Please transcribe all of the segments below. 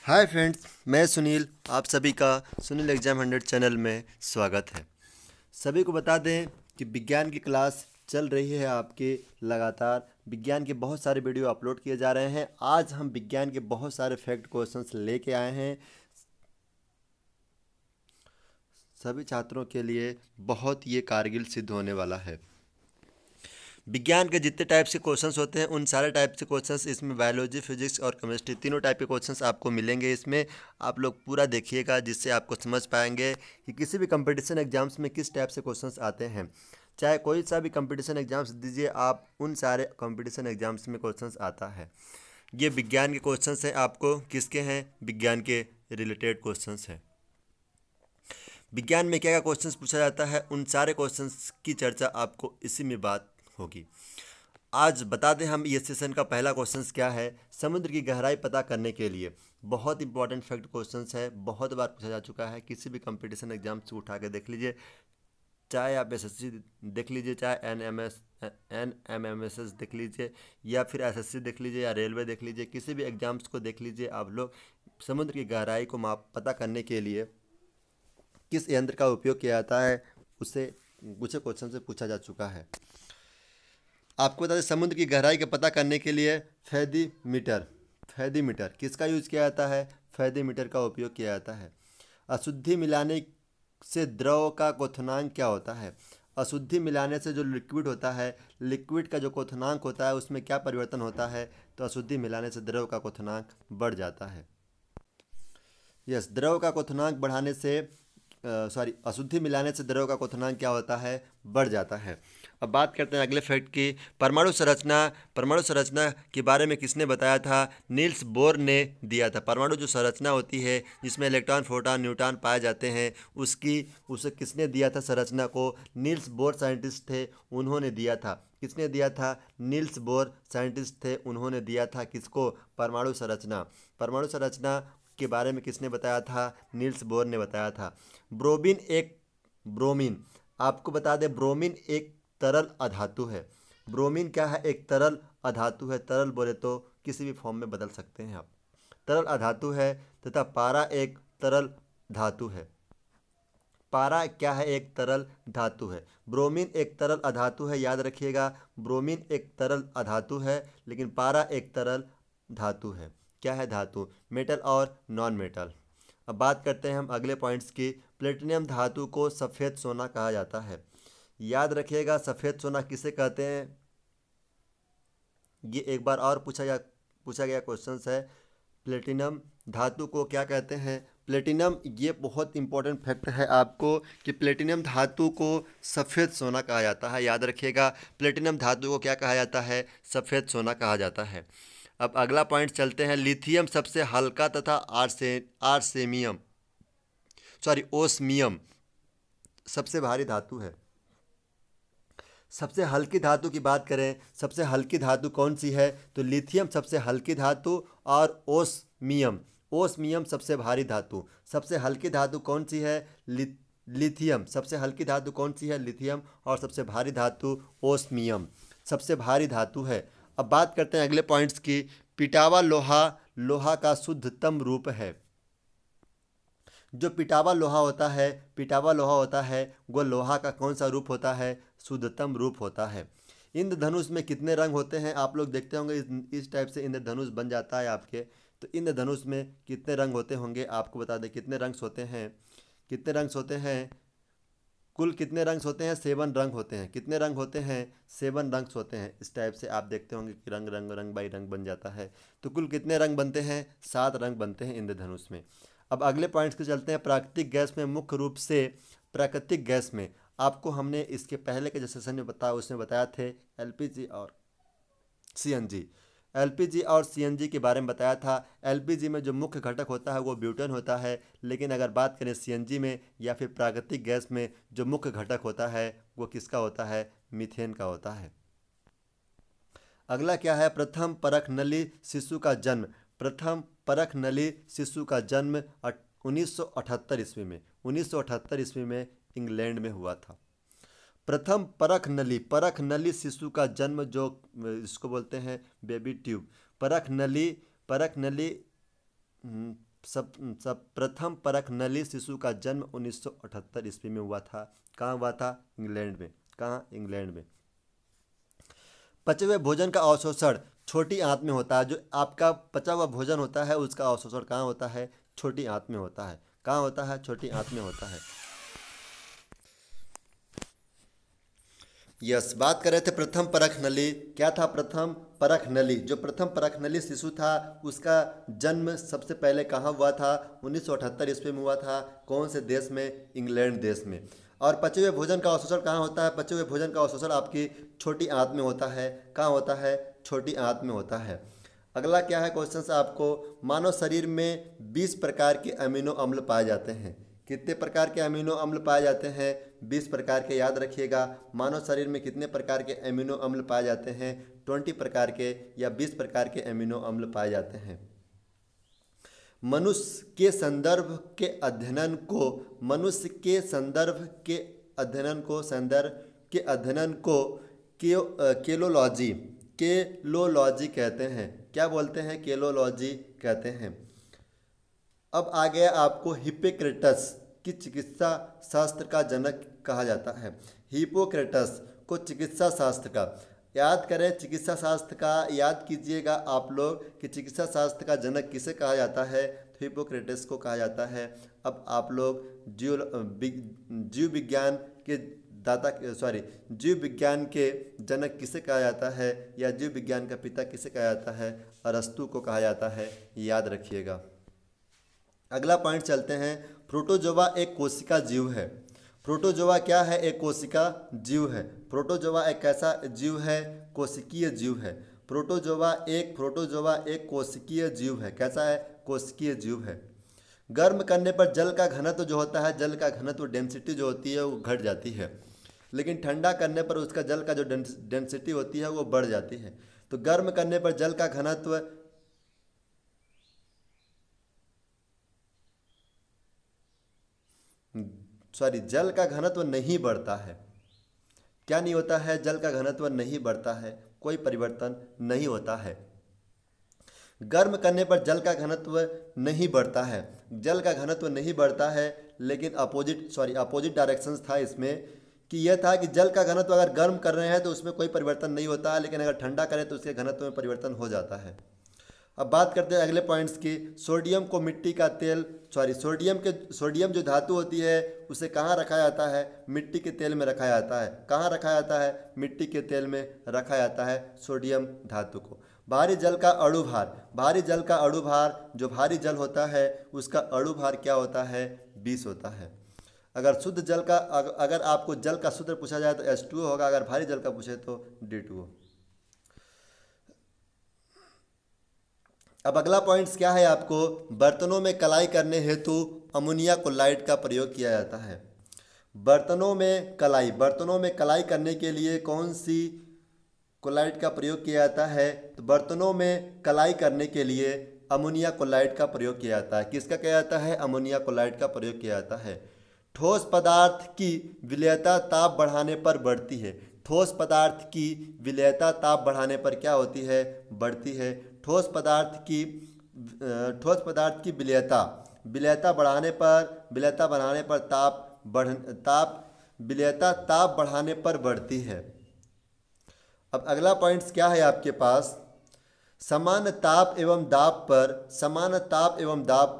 Hi friends, मैं सुनील। आप सभी का सुनील एग्जाम 100 चैनल में स्वागत है। सभी को बता दें कि विज्ञान की क्लास चल रही है आपके लगातार। विज्ञान के बहुत सारे वीडियो अपलोड किए जा रहे हैं। आज हम विज्ञान के बहुत सारे फैक्ट क्वेश्चंस लेके आए हैं। सभी छात्रों के लिए बहुत ये कारगिल सिद्ध होने वाला है। विज्ञान के जितने टाइप से क्वेश्चंस होते हैं उन सारे टाइप से क्वेश्चंस इसमें बायोलॉजी, फिजिक्स और केमिस्ट्री तीनों टाइप के क्वेश्चंस आपको मिलेंगे। इसमें आप लोग पूरा देखिएगा, जिससे आपको समझ पाएंगे कि किसी भी कंपटीशन एग्जाम्स में किस टाइप से क्वेश्चंस आते हैं। चाहे कोई सा भी कंपटीशन एग्जाम्स दीजिए आप, उन सारे कंपटीशन एग्जाम्स में क्वेश्चंस आता है। ये विज्ञान के क्वेश्चंस हैं। आपको किसके हैं? विज्ञान के रिलेटेड क्वेश्चंस हैं। विज्ञान में क्या क्या क्वेश्चंस पूछा जाता है, उन सारे क्वेश्चंस की चर्चा आपको इसी में बात होगी। आज बता दें हम ये सेशन का पहला क्वेश्चंस क्या है। समुद्र की गहराई पता करने के लिए बहुत इंपॉर्टेंट फैक्ट क्वेश्चंस है, बहुत बार पूछा जा चुका है। किसी भी कंपटीशन एग्जाम से उठा के देख लीजिए, चाहे आप एसएससी देख लीजिए, चाहे एनएमएमएसएस देख लीजिए, या फिर एसएससी देख लीजिए, या रेलवे देख लीजिए, किसी भी एग्जाम्स को देख लीजिए आप लोग। समुद्र की गहराई को पता करने के लिए किस यंत्र का उपयोग किया जाता है, उसे कुछ क्वेश्चन से पूछा जा चुका है। आपको बता दें, समुद्र की गहराई का पता करने के लिए फैदीमीटर किसका यूज किया जाता है? फैदीमीटर का उपयोग किया जाता है। अशुद्धि मिलाने से द्रव का क्वथनांक क्या होता है? अशुद्धि मिलाने से जो लिक्विड होता है, लिक्विड का जो क्वथनांक होता है उसमें क्या परिवर्तन होता है? तो अशुद्धि मिलाने से द्रव का क्वथनांक बढ़ जाता है। यस, द्रव का क्वथनांक बढ़ाने से अशुद्धि मिलाने से द्रव का क्वथनांक क्या होता है? बढ़ जाता है। अब बात करते हैं अगले फैक्ट की। परमाणु संरचना के बारे में किसने बताया था? नील्स बोर ने दिया था। परमाणु जो संरचना होती है जिसमें इलेक्ट्रॉन, प्रोटॉन, न्यूट्रॉन पाए जाते हैं, उसे किसने दिया था संरचना को? नील्स बोर साइंटिस्ट थे, उन्होंने दिया था। किसने दिया था? नील्स बोर साइंटिस्ट थे, उन्होंने दिया था। किसको? परमाणु संरचना के बारे में किसने बताया था? नील्स बोर ने बताया था। ब्रोमीन, आपको बता दें, ब्रोमीन एक तरल अधातु है। ब्रोमीन क्या है? एक तरल अधातु है। तरल बोले तो किसी भी फॉर्म में बदल सकते हैं आप। तरल अधातु है। तथा पारा एक तरल धातु है। पारा क्या है? एक तरल धातु है। ब्रोमीन एक तरल अधातु है, याद रखिएगा। ब्रोमीन एक तरल अधातु है, लेकिन पारा एक तरल धातु है। क्या है? धातु। मेटल और नॉन मेटल। अब बात करते हैं हम अगले पॉइंट्स की। प्लेटिनम धातु को सफ़ेद सोना कहा जाता है। याद रखिएगा, सफ़ेद सोना किसे कहते हैं? ये एक बार और पूछा गया क्वेश्चन है। प्लेटिनम धातु को क्या कहते हैं? प्लेटिनम, ये बहुत इंपॉर्टेंट फैक्ट है आपको कि प्लेटिनम धातु को सफ़ेद सोना कहा जाता है। याद रखिएगा, प्लेटिनम धातु को क्या कहा जाता है? सफ़ेद सोना कहा जाता है। अब अगला पॉइंट चलते हैं। लिथियम सबसे हल्का तथा ओस्मियम सबसे भारी धातु है। सबसे हल्की धातु की बात करें, सबसे हल्की धातु कौन सी है? तो लिथियम सबसे हल्की धातु, और ओस्मियम सबसे भारी धातु। सबसे हल्की धातु कौन सी है? लिथियम। सबसे हल्की धातु कौन सी है? लिथियम। और सबसे भारी धातु ओस्मियम सबसे भारी धातु है। अब बात करते हैं अगले पॉइंट्स की। पिटावा लोहा का शुद्धतम रूप है। जो पिटावा लोहा होता है वो लोहा का कौन सा रूप होता है? शुद्धतम रूप होता है। इंद्रधनुष में कितने रंग होते हैं? आप लोग देखते होंगे इस टाइप से इंद्रधनुष बन जाता है आपके। तो इंद्रधनुष में कितने रंग होते होंगे? आपको बता दें कितने रंग होते हैं। कुल कितने रंग होते हैं? 7 रंग होते हैं। कितने रंग होते हैं? 7 रंग होते हैं। इस टाइप से आप देखते होंगे कि रंग बाई रंग बन जाता है। तो कुल कितने रंग बनते हैं? 7 रंग बनते हैं इंद्रधनुष में। अब अगले पॉइंट्स के चलते हैं। प्राकृतिक गैस में मुख्य रूप से प्राकृतिक गैस में आपको हमने इसके पहले के जो सेशन में बताया उसमें बताया थे एलपीजी और सीएनजी के बारे में बताया था। एलपीजी में जो मुख्य घटक होता है वो ब्यूटेन होता है, लेकिन अगर बात करें सीएनजी में या फिर प्राकृतिक गैस में जो मुख्य घटक होता है वो किसका होता है? मीथेन का होता है। अगला क्या है? प्रथम परखनली शिशु का जन्म 1978 ईस्वी में इंग्लैंड में हुआ था। प्रथम परखनली शिशु का जन्म, जो इसको बोलते हैं बेबी ट्यूब। परखनली सब सब प्रथम परख नली शिशु का जन्म 1978 ईस्वी में हुआ था। कहाँ हुआ था? इंग्लैंड में। कहाँ? इंग्लैंड में। पचे हुए भोजन का अवशोषण छोटी आंत में होता है। जो आपका पचा हुआ भोजन होता है उसका अवशोषण कहाँ होता है? छोटी आंत में होता है। कहाँ होता है? छोटी आंत में होता है। यस, बात कर रहे थे प्रथम परख नली। क्या था प्रथम परख नली? जो प्रथम परख नली शिशु था उसका जन्म सबसे पहले कहाँ हुआ था? 1978 ईस्वी में हुआ था। कौन से देश में? इंग्लैंड देश में। और पचे हुए भोजन का अवशोषण कहाँ होता है? पचे हुए भोजन का अवशोषण आपकी छोटी आंत में होता है। कहाँ होता है? छोटी आंत में होता है। अगला क्या है क्वेश्चन से आपको? मानव शरीर में 20 प्रकार के अमीनो अम्ल पाए जाते हैं। कितने प्रकार के अमीनो अम्ल पाए जाते हैं? 20 प्रकार के। याद रखिएगा, मानव शरीर में कितने प्रकार के अमीनो अम्ल पाए जाते हैं? 20 प्रकार के या 20 प्रकार के अमीनो अम्ल पाए जाते हैं। मनुष्य के संदर्भ के अध्ययन को मनुष्य के संदर्भ के अध्ययन को केलोलॉजी कहते हैं। क्या बोलते हैं? केलोलॉजी कहते हैं। अब आ गया आपको हिप्पोक्रेटस की चिकित्सा शास्त्र का जनक कहा जाता है। हिप्पोक्रेटस को चिकित्सा शास्त्र का याद करें। चिकित्सा शास्त्र का याद कीजिएगा आप लोग कि चिकित्सा शास्त्र का जनक किसे कहा जाता है? तो हिप्पोक्रेटस को कहा जाता है। अब आप लोग जीव विज्ञान के जीव विज्ञान के जनक किसे कहा जाता है या जीव विज्ञान का पिता किसे कहा जाता है? अरस्तु को कहा जाता है। याद रखिएगा। अगला पॉइंट चलते हैं। प्रोटोजोआ एक कोशिका जीव है। प्रोटोजोआ क्या है? एक कोशिका जीव है। प्रोटोजोआ एक कैसा जीव है? कोशिकीय जीव है। प्रोटोजोआ एक कोशिकीय जीव है। कैसा है? कोशिकीय जीव है। गर्म करने पर जल का घनत्व जो होता है, जल का घनत्व डेंसिटी जो होती है वो घट जाती है, लेकिन ठंडा करने पर उसका जल का जो डेंसिटी होती है वो बढ़ जाती है। तो गर्म करने पर जल का घनत्व जल का घनत्व नहीं बढ़ता है। क्या नहीं होता है? जल का घनत्व नहीं बढ़ता है, कोई परिवर्तन नहीं होता है। गर्म करने पर जल का घनत्व नहीं बढ़ता है। जल का घनत्व नहीं बढ़ता है, लेकिन अपोजिट डायरेक्शंस था इसमें कि यह था कि जल का घनत्व अगर गर्म कर रहे हैं तो उसमें कोई परिवर्तन नहीं होता है, लेकिन अगर ठंडा करें तो उसके घनत्व में परिवर्तन हो जाता है। अब बात करते हैं अगले पॉइंट्स की। सोडियम को मिट्टी का तेल सोडियम जो धातु होती है उसे कहाँ रखा जाता है? मिट्टी के तेल में रखा जाता है। कहाँ रखा जाता है? मिट्टी के तेल में रखा जाता है सोडियम धातु को। भारी जल का अणुभार जो भारी जल होता है उसका अणुभार क्या होता है? 20 होता है। अगर आपको जल का सूत्र पूछा जाए तो H2O होगा, अगर भारी जल का पूछे तो D2O। अब अगला पॉइंट्स क्या है आपको? बर्तनों में कलाई करने हेतु अमोनिया क्लोराइड का प्रयोग किया जाता है। बर्तनों में कलाई करने के लिए कौन सी क्लोराइड का प्रयोग किया जाता है? तो बर्तनों में कलाई करने के लिए अमोनिया क्लोराइड का प्रयोग किया जाता है। किसका किया जाता है? अमोनिया क्लोराइड का प्रयोग किया जाता है। ठोस पदार्थ की विलेयता ताप बढ़ाने पर बढ़ती है। ठोस पदार्थ की विलेयता ताप बढ़ाने पर क्या होती है? बढ़ती है। ठोस पदार्थ की विलेयता बढ़ाने पर ताप बढ़ाने पर बढ़ती है। अब अगला पॉइंट्स क्या है आपके पास? समान ताप एवं दाब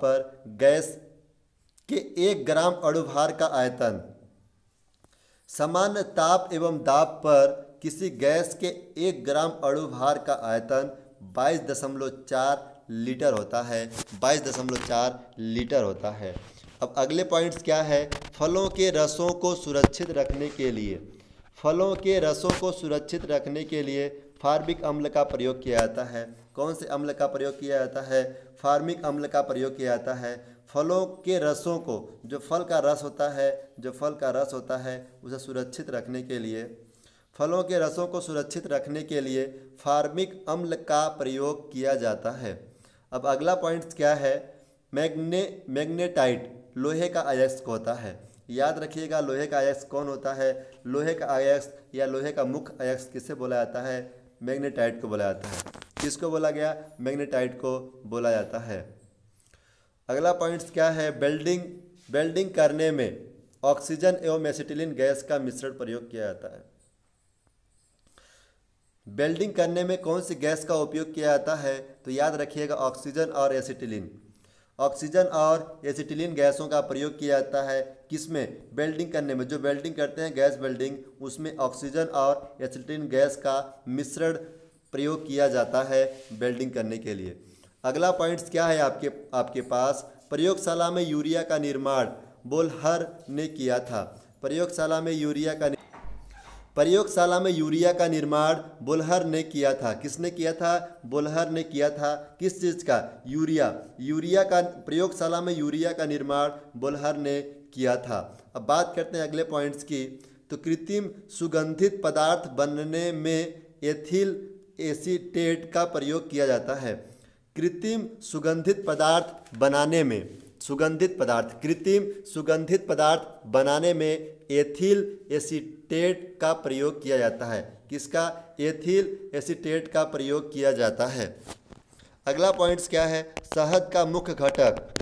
पर गैस के 1 ग्राम अणुभार का आयतन। समान ताप एवं दाब पर किसी गैस के 1 ग्राम अणुभार का आयतन 22.4 लीटर होता है। 22.4 लीटर होता है। अब अगले पॉइंट्स क्या है? फलों के रसों को सुरक्षित रखने के लिए फार्मिक अम्ल का प्रयोग किया जाता है। कौन से अम्ल का प्रयोग किया जाता है? फार्मिक अम्ल का प्रयोग किया जाता है। फलों के रसों को, जो फल का रस होता है उसे सुरक्षित रखने के लिए, फलों के रसों को सुरक्षित रखने के लिए फार्मिक अम्ल का प्रयोग किया जाता है। अब अगला पॉइंट क्या है? मैग्नेटाइट लोहे का अयस्क होता है। याद रखिएगा, लोहे का अयस्क कौन होता है? लोहे का अयस्क या लोहे का मुख्य अयस्क किसे बोला जाता है? मैग्नेटाइट को बोला जाता है। किसको बोला गया? मैग्नेटाइट को बोला जाता है। अगला पॉइंट्स क्या है, वेल्डिंग करने में ऑक्सीजन एवं एसिटिलीन गैस का मिश्रण प्रयोग किया जाता है। वेल्डिंग करने में कौन सी गैस का उपयोग किया जाता है, तो याद रखिएगा ऑक्सीजन और एसिटिलीन। ऑक्सीजन और एसिटिलीन गैसों का प्रयोग किया जाता है किसमें, वेल्डिंग करने में। जो वेल्डिंग करते हैं गैस वेल्डिंग, उसमें ऑक्सीजन और एसिटिलीन गैस का मिश्रण प्रयोग किया जाता है वेल्डिंग करने के लिए। अगला पॉइंट्स क्या है आपके पास, प्रयोगशाला में यूरिया का निर्माण बोल्हर ने किया था। प्रयोगशाला में यूरिया का निर्माण बोल्हर ने किया था। किसने किया था, बोल्हर ने किया था। किस चीज़ का, यूरिया का। प्रयोगशाला में यूरिया का निर्माण बोल्हर ने किया था। अब बात करते हैं अगले पॉइंट्स की, तो कृत्रिम सुगंधित पदार्थ बनने में एथिल एसीटेट का प्रयोग किया जाता है। कृत्रिम सुगंधित पदार्थ बनाने में, कृत्रिम सुगंधित पदार्थ बनाने में एथिल एसीटेट का प्रयोग किया जाता है। किसका, एथिल एसीटेट का प्रयोग किया जाता है। अगला पॉइंट्स क्या है, शहद का मुख्य घटक।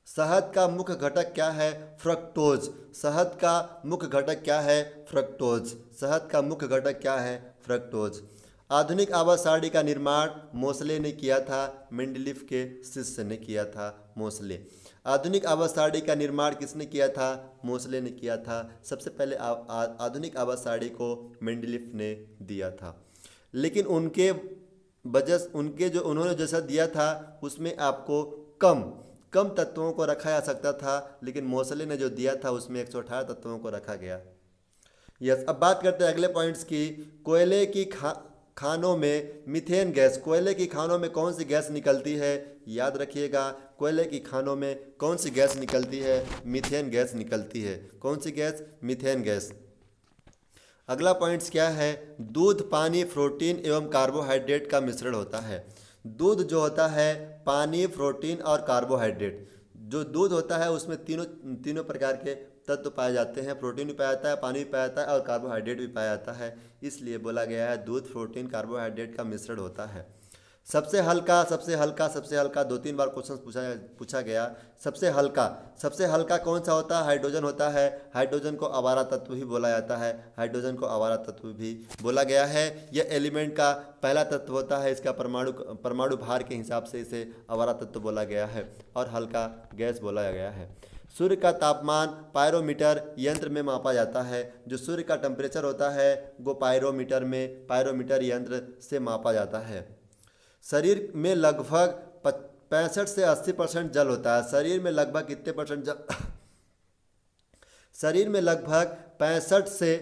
शहद का मुख्य घटक क्या है, फ्रक्टोज। शहद का मुख्य घटक क्या है, फ्रक्टोज। शहद का मुख्य घटक क्या है, फ्रक्टोज। आधुनिक आवाज सारणी का निर्माण मोसले ने किया था, मेंडलीफ के शिष्य ने किया था, मोसले। आधुनिक आवाज सारणी का निर्माण किसने किया था, मोसले ने किया था। सबसे पहले आधुनिक आवाज सारणी को मेंडलीफ ने दिया था, लेकिन उनके जो उन्होंने जैसा दिया था उसमें आपको कम तत्वों को रखा जा सकता था, लेकिन मोसले ने जो दिया था उसमें 118 तत्वों को रखा गया। यस, अब बात करते हैं अगले पॉइंट्स की। कोयले की खानों में मीथेन गैस। कोयले की खानों में कौन सी गैस निकलती है, याद रखिएगा, कोयले की खानों में कौन सी गैस निकलती है, मीथेन गैस निकलती है। कौन सी गैस, मीथेन गैस। अगला पॉइंट्स क्या है, दूध, पानी, प्रोटीन एवं कार्बोहाइड्रेट का मिश्रण होता है। दूध जो होता है, पानी, प्रोटीन और कार्बोहाइड्रेट। जो दूध होता है उसमें तीनों प्रकार के तत्व पाए जाते हैं। प्रोटीन भी पाया जाता है, पानी भी पाया जाता है और कार्बोहाइड्रेट भी पाया जाता है। इसलिए बोला गया है दूध, प्रोटीन, कार्बोहाइड्रेट का मिश्रण होता है। सबसे हल्का 2-3 बार क्वेश्चन पूछा गया। सबसे हल्का कौन सा होता है, हाइड्रोजन होता है। हाइड्रोजन को आवारा तत्व भी बोला जाता है, हाइड्रोजन को आवारा तत्व भी बोला गया है। यह एलिमेंट का पहला तत्व होता है, इसका परमाणु भार के हिसाब से इसे आवारा तत्व बोला गया है और हल्का गैस बोला गया है। सूर्य का तापमान पायरोमीटर यंत्र में मापा जाता है। जो सूर्य का टेम्परेचर होता है वो पायरोमीटर यंत्र से मापा जाता है। शरीर में लगभग 65 से 80% जल होता है। शरीर में लगभग कितने परसेंट जल शरीर में लगभग 65 से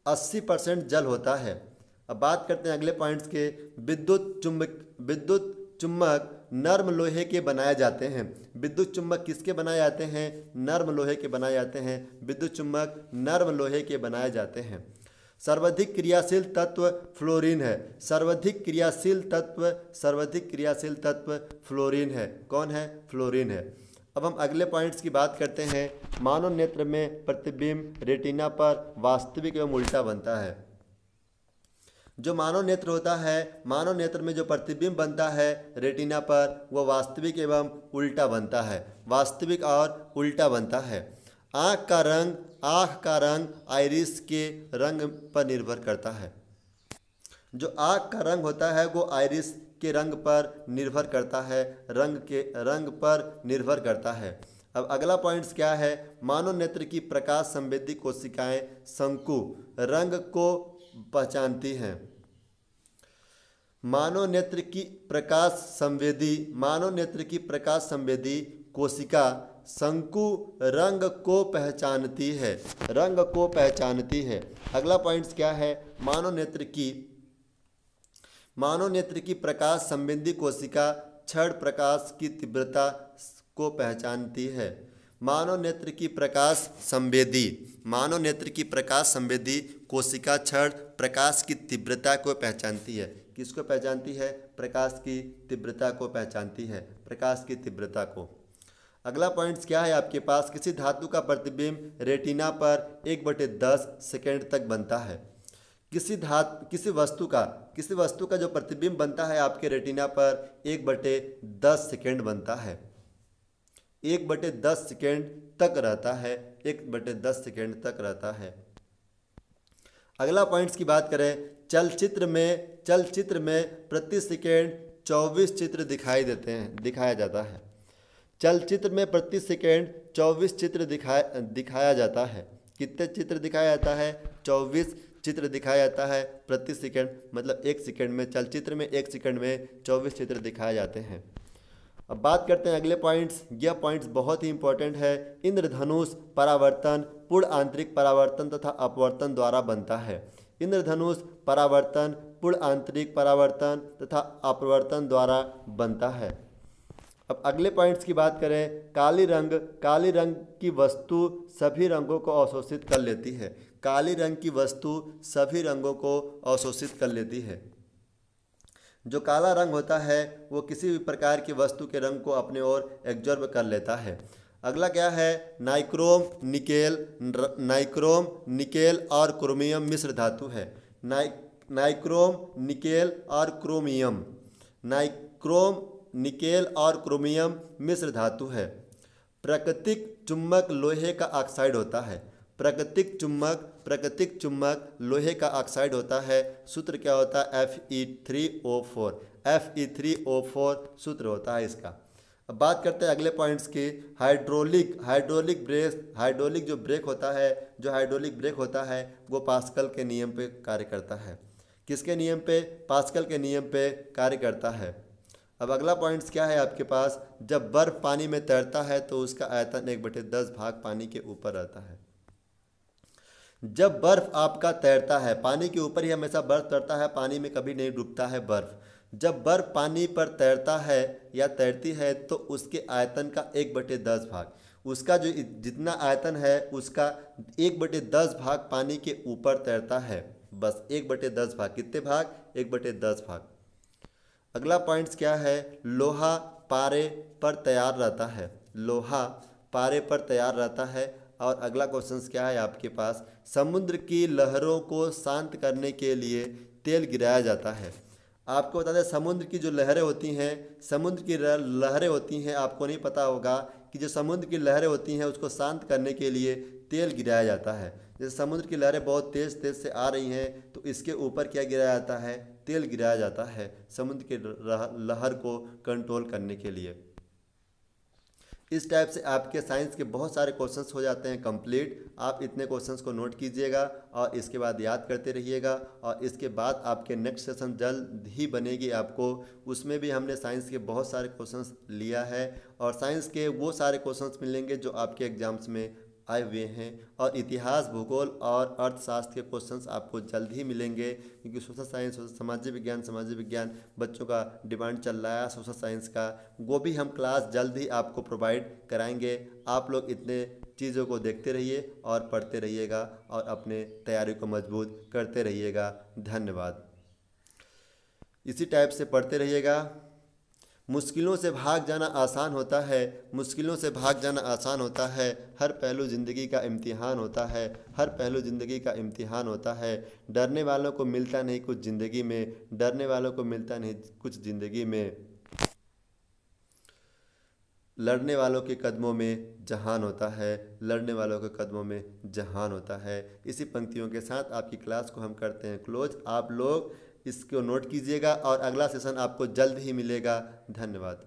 80% जल होता है। अब बात करते हैं अगले पॉइंट्स के। विद्युत चुम्बक नर्म लोहे के बनाए जाते हैं। विद्युत चुम्बक किसके बनाए जाते हैं, नर्म लोहे के बनाए जाते हैं। विद्युत चुम्बक नर्म लोहे के बनाए जाते हैं। सर्वाधिक क्रियाशील तत्व फ्लोरीन है। सर्वाधिक क्रियाशील तत्व फ्लोरीन है। कौन है, फ्लोरीन है। अब हम अगले पॉइंट्स की बात करते हैं। मानव नेत्र में प्रतिबिंब रेटिना पर वास्तविक एवं उल्टा बनता है। जो मानव नेत्र होता है, मानव नेत्र में जो प्रतिबिंब बनता है रेटिना पर, वह वास्तविक एवं उल्टा बनता है। वास्तविक और उल्टा बनता है। आँख का रंग आइरिस के रंग पर निर्भर करता है। जो आँख का रंग होता है वो आइरिस के रंग पर निर्भर करता है, रंग पर निर्भर करता है। अब अगला पॉइंट्स क्या है, मानव नेत्र की प्रकाश संवेदी कोशिकाएं शंकु रंग को पहचानती हैं। मानव नेत्र की प्रकाश संवेदी कोशिका शंकु रंग को पहचानती है। अगला पॉइंट्स क्या है, मानव नेत्र की प्रकाश संवेदी कोशिका क्षण प्रकाश की तीव्रता को पहचानती है। मानव नेत्र की प्रकाश संवेदी कोशिका क्षण प्रकाश की तीव्रता को पहचानती है। किसको पहचानती है, प्रकाश की तीव्रता को पहचानती है, प्रकाश की तीव्रता को। अगला पॉइंट्स क्या है आपके पास, किसी धातु का प्रतिबिंब रेटिना पर 1/10 सेकेंड तक बनता है। किसी वस्तु का जो प्रतिबिंब बनता है आपके रेटिना पर 1/10 सेकेंड बनता है, 1/10 सेकेंड तक रहता है, 1/10 सेकेंड तक रहता है। अगला पॉइंट्स की बात करें, चलचित्र में प्रति सेकेंड 24 चित्र दिखाया जाता है। चलचित्र में प्रति सेकेंड 24 चित्र दिखाया जाता है। कितने चित्र दिखाया जाता है? 24 चित्र दिखाया जाता है प्रति सेकेंड, मतलब 1 सेकेंड में, चलचित्र में 1 सेकेंड में 24 चित्र दिखाए जाते हैं। अब बात करते हैं अगले पॉइंट्स। यह पॉइंट्स बहुत ही इंपॉर्टेंट है। इंद्रधनुष परावर्तन पूर्ण आंतरिक परावर्तन तथा अपवर्तन द्वारा बनता है। इंद्रधनुष परावर्तन पूर्ण आंतरिक परावर्तन तथा अपवर्तन द्वारा बनता है। अब अगले पॉइंट्स की बात करें, काली रंग की वस्तु सभी रंगों को अवशोषित कर लेती है। काली रंग की वस्तु सभी रंगों को अवशोषित कर लेती है। जो काला रंग होता है वो किसी भी प्रकार की वस्तु के रंग को अपने ओर एब्जॉर्ब कर लेता है। अगला क्या है? नाइक्रोम निकेल और क्रोमियम मिश्र धातु है। नाइक्रोम निकेल और क्रोमियम मिश्र धातु है। प्राकृतिक चुंबक लोहे का ऑक्साइड होता है। प्राकृतिक चुंबक लोहे का ऑक्साइड होता है। सूत्र क्या होता है? Fe3O4 सूत्र होता है इसका। अब बात करते हैं अगले पॉइंट्स की। हाइड्रोलिक ब्रेक होता है वो पास्कल के नियम पे कार्य करता है। किसके नियम पे? पास्कल के नियम पे कार्य करता है। अब अगला पॉइंट्स क्या है आपके पास? जब बर्फ पानी में तैरता है तो उसका आयतन 1/10 भाग पानी के ऊपर रहता है। जब बर्फ आपका तैरता है, पानी के ऊपर ही हमेशा बर्फ तैरता है, पानी में कभी नहीं डूबता है बर्फ। जब बर्फ पानी पर तैरता है या तैरती है तो उसके आयतन का 1/10 भाग, उसका जो जितना आयतन है उसका 1/10 भाग पानी के ऊपर तैरता है। बस 1/10 भाग। कितने भाग? 1/10 भाग। अगला पॉइंट्स क्या है? लोहा पारे पर तैयार रहता है। और अगला क्वेश्चन क्या है आपके पास? समुद्र की लहरों को शांत करने के लिए तेल गिराया जाता है। आपको बता दें, समुद्र की लहरें होती हैं, आपको नहीं पता होगा कि जो समुद्र की लहरें होती हैं उसको शांत करने के लिए तेल गिराया जाता है। जैसे समुद्र की लहरें बहुत तेज़ से आ रही हैं तो इसके ऊपर क्या गिराया जाता है? तेल गिराया जाता है समुद्र की लहर को कंट्रोल करने के लिए। इस टाइप से आपके साइंस के बहुत सारे क्वेश्चंस हो जाते हैं कंप्लीट। आप इतने क्वेश्चंस को नोट कीजिएगा और इसके बाद याद करते रहिएगा। और इसके बाद आपके नेक्स्ट सेशन जल्द ही बनेगी आपको, उसमें भी हमने साइंस के बहुत सारे क्वेश्चंस लिया है और साइंस के वो सारे क्वेश्चंस मिलेंगे जो आपके एग्जाम्स में आए हुए हैं। और इतिहास, भूगोल और अर्थशास्त्र के क्वेश्चंस आपको जल्द ही मिलेंगे, क्योंकि सोशल साइंस, सामाजिक विज्ञान बच्चों का डिमांड चल रहा है सोशल साइंस का। वो भी हम क्लास जल्द ही आपको प्रोवाइड कराएंगे। आप लोग इतने चीज़ों को देखते रहिए और पढ़ते रहिएगा और अपने तैयारी को मजबूत करते रहिएगा। धन्यवाद। इसी टाइप से पढ़ते रहिएगा। मुश्किलों से भाग जाना आसान होता है। हर पहलू ज़िंदगी का इम्तिहान होता है। डरने वालों को मिलता नहीं कुछ ज़िंदगी में, लड़ने वालों के कदमों में जहान होता है। इसी पंक्तियों के साथ आपकी क्लास को हम करते हैं क्लोज। आप लोग इसको नोट कीजिएगा और अगला सेशन आपको जल्द ही मिलेगा। धन्यवाद।